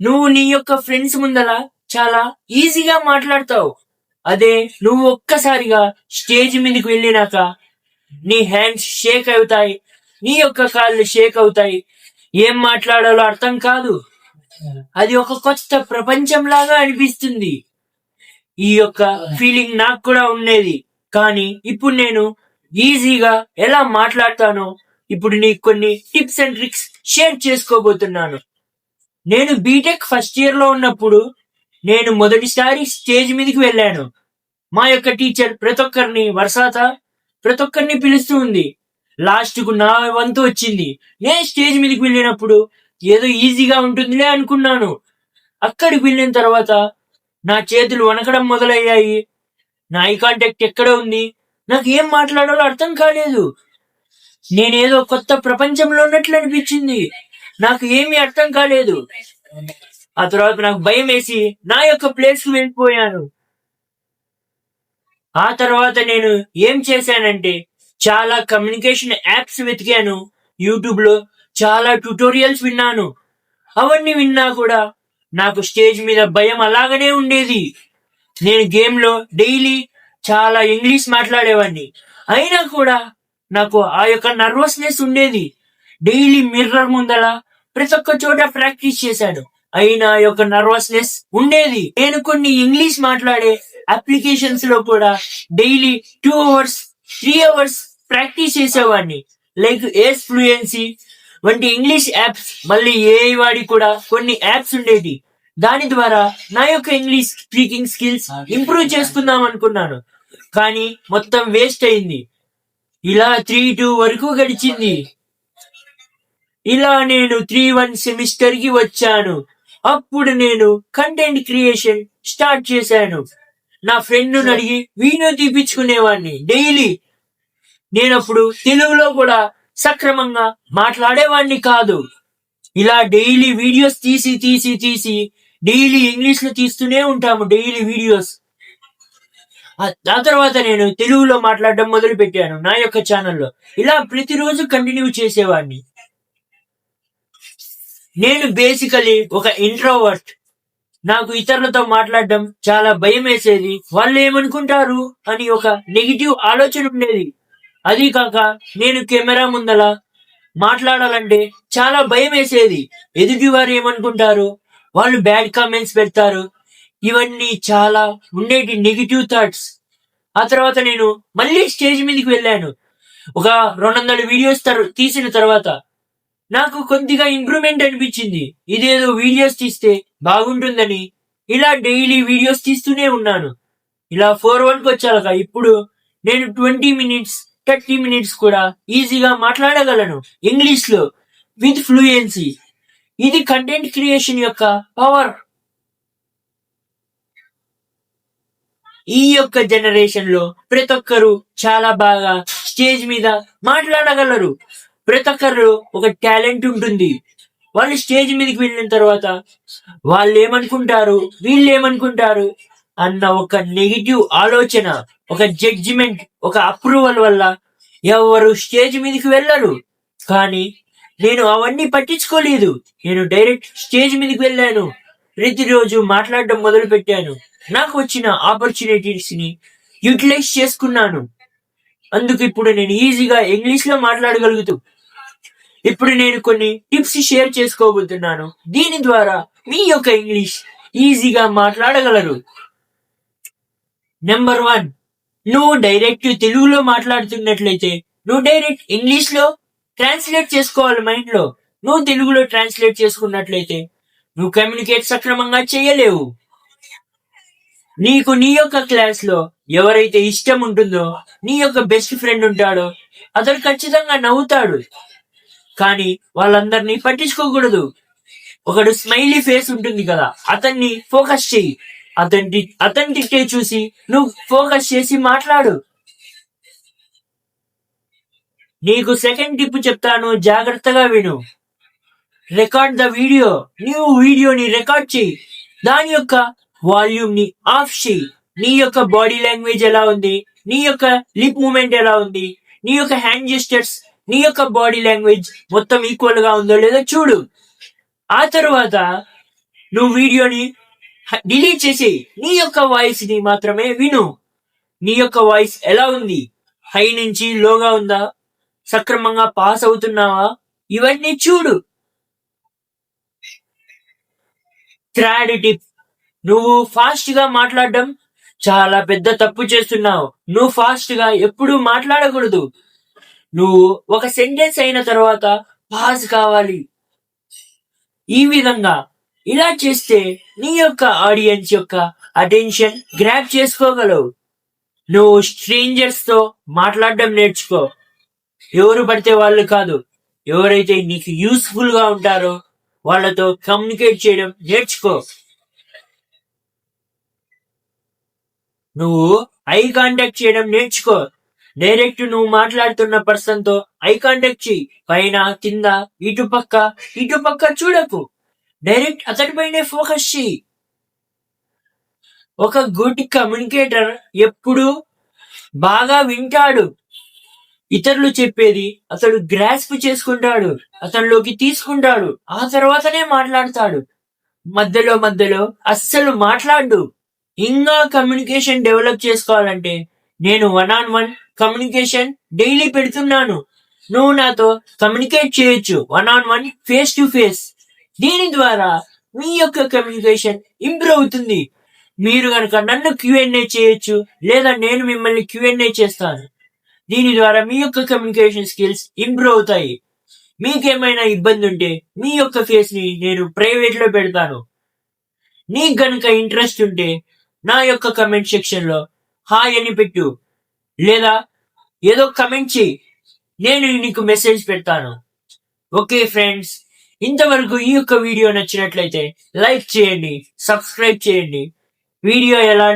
నువ్వు నీ యొక్క ఫ్రెండ్స్ ముందల చాలా ఈజీగా మాట్లాడతావు. అదే నువ్వు ఒక్కసారిగా స్టేజ్ మీదకి వెళ్ళినాక నీ హ్యాండ్స్ షేక్ అవుతాయి, నీ యొక్క కాళ్ళు షేక్ అవుతాయి, ఏం మాట్లాడాలో అర్థం కాదు. అది ఒక కొత్త ప్రపంచం లాగా అనిపిస్తుంది. ఈ యొక్క ఫీలింగ్ నాకు కూడా ఉండేది. కానీ ఇప్పుడు నేను ఈజీగా ఎలా మాట్లాడతానో ఇప్పుడు నీకు కొన్ని టిప్స్ అండ్ ట్రిక్స్ షేర్ చేసుకోబోతున్నాను. నేను బీటెక్ ఫస్ట్ ఇయర్ లో ఉన్నప్పుడు నేను మొదటిసారి స్టేజ్ మీదకి వెళ్ళాను. మా యొక్క టీచర్ ప్రతి ఒక్కరిని పిలుస్తూ ఉంది. లాస్ట్ కు నా వంతు వచ్చింది. నేను స్టేజ్ మీదకి వెళ్ళినప్పుడు ఏదో ఈజీగా ఉంటుందిలే అనుకున్నాను. అక్కడికి వెళ్ళిన తర్వాత నా చేతులు వణకడం మొదలయ్యాయి. నా ఐ కాంటాక్ట్ ఎక్కడ ఉంది, నాకు ఏం మాట్లాడాలో అర్థం కాలేదు. నేనేదో కొత్త ప్రపంచంలో ఉన్నట్లు అనిపించింది. నాకు ఏమీ అర్థం కాలేదు. ఆ తర్వాత నాకు భయం వేసి నా యొక్క ప్లేస్ కు వెళ్ళిపోయాను. ఆ తర్వాత నేను ఏం చేశానంటే చాలా కమ్యూనికేషన్ యాప్స్ వెతికాను. యూట్యూబ్ లో చాలా ట్యుటోరియల్స్ విన్నాను. అవన్నీ విన్నా కూడా నాకు స్టేజ్ మీద భయం అలాగనే ఉండేది. నేను గేమ్ లో డైలీ చాలా ఇంగ్లీష్ మాట్లాడేవాడిని. అయినా కూడా నాకు ఆ యొక్క నర్వస్నెస్ ఉండేది. డైలీ మిర్రర్ ముందల ప్రతి ఒక్క చోట ప్రాక్టీస్ చేశాను. అయినా ఆ యొక్క నర్వస్నెస్ ఉండేది. నేను కొన్ని ఇంగ్లీష్ మాట్లాడే అప్లికేషన్స్ లో కూడా డైలీ 2 hours 3 hours ప్రాక్టీస్ చేసేవాడిని. లైక్ ఏస్ ఫ్లూయెన్సీ వంటి ఇంగ్లీష్ యాప్స్, మళ్ళీ ఏఐ వాడి కూడా కొన్ని యాప్స్ ఉండేవి. దాని ద్వారా నా యొక్క ఇంగ్లీష్ స్పీకింగ్ స్కిల్స్ ఇంప్రూవ్ చేసుకుందాం అనుకున్నాను. కానీ మొత్తం వేస్ట్ అయింది. ఇలా 3-2 వరకు గడిచింది. ఇలా నేను 3-1 సెమిస్టర్ కి వచ్చాను. అప్పుడు నేను కంటెంట్ క్రియేషన్ స్టార్ట్ చేశాను. నా ఫ్రెండ్ అడిగి వీడియో తీపించుకునేవాడిని డైలీ. నేనప్పుడు తెలుగులో కూడా సక్రమంగా మాట్లాడేవాడిని కాదు. ఇలా డైలీ వీడియోస్ తీసి డైలీ ఇంగ్లీష్ లో తీస్తూనే ఉంటాము డైలీ వీడియోస్. ఆ తర్వాత నేను తెలుగులో మాట్లాడడం మొదలు పెట్టాను నా యొక్క ఛానల్లో. ఇలా ప్రతిరోజు కంటిన్యూ చేసేవాడిని. నేను బేసికలీ ఒక ఇంట్రోవర్ట్. నాకు ఇతరులతో మాట్లాడడం చాలా భయం వేసేది. వాళ్ళు ఏమనుకుంటారు అని ఒక నెగిటివ్ ఆలోచన ఉండేది. అది కాక నేను కెమెరా ముందల మాట్లాడాలంటే చాలా భయం వేసేది. ఎదుటి వారు ఏమనుకుంటారు, వాళ్ళు బ్యాడ్ కామెంట్స్ పెడతారు, ఇవన్నీ చాలా ఉండేటి నెగిటివ్ థాట్స్. ఆ తర్వాత నేను మళ్ళీ స్టేజ్ మీదకి వెళ్ళాను. ఒక 200 వీడియోస్ తీసిన తర్వాత నాకు కొద్దిగా ఇంప్రూవ్మెంట్ అనిపించింది. ఇదేదో వీడియోస్ తీస్తే బాగుంటుందని ఇలా డైలీ వీడియోస్ తీస్తూనే ఉన్నాను. ఇలా 4-1 వచ్చాక ఇప్పుడు నేను 20 minutes 30 minutes కూడా ఈజీగా మాట్లాడగలను ఇంగ్లీష్ లో విత్ ఫ్లూయెన్సీ. ఇది కంటెంట్ క్రియేషన్ యొక్క పవర్. ఈ యొక్క జనరేషన్ లో ప్రతి ఒక్కరు చాలా బాగా స్టేజ్ మీద మాట్లాడగలరు. ప్రతి ఒక్కరు ఒక టాలెంట్ ఉంటుంది. వాళ్ళు స్టేజ్ మీదకి వెళ్ళిన తర్వాత వాళ్ళు ఏమనుకుంటారు, వీళ్ళు ఏమనుకుంటారు అన్న ఒక నెగిటివ్ ఆలోచన, ఒక జడ్జిమెంట్, ఒక అప్రూవల్ వల్ల ఎవరు స్టేజ్ మీదకి వెళ్ళరు. కానీ నేను అవన్నీ పట్టించుకోలేదు. నేను డైరెక్ట్ స్టేజ్ మీదకి వెళ్ళాను. ప్రతిరోజు మాట్లాడడం మొదలు పెట్టాను. నాకు వచ్చిన ఆపర్చునిటీస్ ని యూటిలైజ్ చేసుకున్నాను. అందుకు ఇప్పుడు నేను ఈజీగా ఇంగ్లీష్ లో మాట్లాడగలుగుతూ ఇప్పుడు నేను కొన్ని టిప్స్ షేర్ చేసుకోబోతున్నాను. దీని ద్వారా మీ యొక్క ఇంగ్లీష్ ఈజీగా మాట్లాడగలరు. నెంబర్ 1, నువ్వు డైరెక్ట్ తెలుగులో మాట్లాడుతున్నట్లయితే నువ్వు డైరెక్ట్ ఇంగ్లీష్ లో ట్రాన్స్లేట్ చేసుకోవాలి మైండ్ లో. నువ్వు తెలుగులో ట్రాన్స్లేట్ చేసుకున్నట్లయితే నువ్వు కమ్యూనికేట్ సక్రమంగా చేయలేవు. నీకు నీ యొక్క క్లాస్ లో ఎవరైతే ఇష్టం ఉంటుందో, నీ యొక్క బెస్ట్ ఫ్రెండ్ ఉంటాడో అతను ఖచ్చితంగా నవ్వుతాడు. కానీ వాళ్ళందరినీ పట్టించుకోకూడదు. ఒకడు స్మైలీ ఫేస్ ఉంటుంది కదా, అతన్ని ఫోకస్ చెయ్యి. అతని తిట్టే చూసి నువ్వు ఫోకస్ చేసి మాట్లాడు. నీకు సెకండ్ టిప్ చెప్తాను, జాగ్రత్తగా విను. Record the video. నువ్వు వీడియోని రికార్డ్ చెయ్యి. దాని యొక్క వాల్యూమ్ ని ఆఫ్ చెయ్యి. నీ యొక్క బాడీ లాంగ్వేజ్ ఎలా ఉంది, నీ యొక్క లిప్ మూమెంట్ ఎలా ఉంది, నీ యొక్క హ్యాండ్ జెస్టర్స్, నీ యొక్క బాడీ లాంగ్వేజ్ మొత్తం ఈక్వల్ గా ఉందో లేదో చూడు. ఆ తర్వాత నువ్వు వీడియోని డిలీట్ చేసి నీ యొక్క వాయిస్ ని మాత్రమే విను. నీ యొక్క వాయిస్ ఎలా ఉంది, హై నుంచి లోగా ఉందా, సక్రమంగా పాస్ అవుతున్నావా, ఇవన్నీ చూడు. థర్డ్ టిప్, నువ్వు ఫాస్ట్ గా మాట్లాడడం చాలా పెద్ద తప్పు చేస్తున్నావు. నువ్వు ఫాస్ట్ గా ఎప్పుడూ మాట్లాడకూడదు. నువ్వు ఒక సెంటెన్స్ అయిన తర్వాత పాజ్ కావాలి. ఈ విధంగా ఇలా చేస్తే నీ యొక్క ఆడియన్స్ యొక్క అటెన్షన్ గ్రాప్ చేసుకోగలవు. నువ్వు స్ట్రేంజర్స్ తో మాట్లాడడం నేర్చుకో. ఎవరు పడితే వాళ్ళు కాదు, ఎవరైతే నీకు యూస్ఫుల్ గా ఉంటారో వాళ్ళతో కమ్యూనికేట్ చేయడం నేర్చుకో. నువ్వు ఐ కాంటాక్ట్ చేయడం నేర్చుకో. డైరెక్ట్ నువ్వు మాట్లాడుతున్న పర్సన్ తో ఐ కాంటాక్ట్ చేయి. పైన కింద ఇటు పక్క చూడకు. డైరెక్ట్ అతడిపైనే ఫోకస్ చేయి. ఒక గుడ్ కమ్యూనికేటర్ ఎప్పుడు బాగా వింటాడు. ఇతరులు చెప్పేది అతడు గ్రాస్ప్ చేసుకుంటాడు, అతనిలోకి తీసుకుంటాడు, ఆ తర్వాతనే మాట్లాడతాడు. మధ్యలో అస్సలు మాట్లాడు. ఇంకా కమ్యూనికేషన్ డెవలప్ చేసుకోవాలంటే నేను 1-on-1 కమ్యూనికేషన్ డైలీ పెడుతున్నాను. నువ్వు నాతో కమ్యూనికేట్ చేయొచ్చు 1-on-1 ఫేస్ టు ఫేస్. దీని ద్వారా మీ యొక్క కమ్యూనికేషన్ ఇంప్రూవ్ అవుతుంది. మీరు కనుక నన్ను Q&A చేయొచ్చు, లేదా నేను మిమ్మల్ని Q&A చేస్తాను. దీని ద్వారా మీ యొక్క కమ్యూనికేషన్ స్కిల్స్ ఇంప్రూవ్ అవుతాయి. మీకేమైనా ఇబ్బంది ఉంటే మీ యొక్క ఫేస్ ని నేను ప్రైవేట్ లో పెడతాను. నీకు గనుక ఇంట్రెస్ట్ ఉంటే నా యొక్క కమెంట్ సెక్షన్ లో హాయ్ అని పెట్టు, లేదా ఏదో కమెంట్ చేయి, నేను నీకు మెసేజ్ పెడతాను. ఓకే ఫ్రెండ్స్, ఇంతవరకు ఈ యొక్క వీడియో నచ్చినట్లయితే లైక్ చేయండి, సబ్స్క్రైబ్ చేయండి. వీడియో ఎలా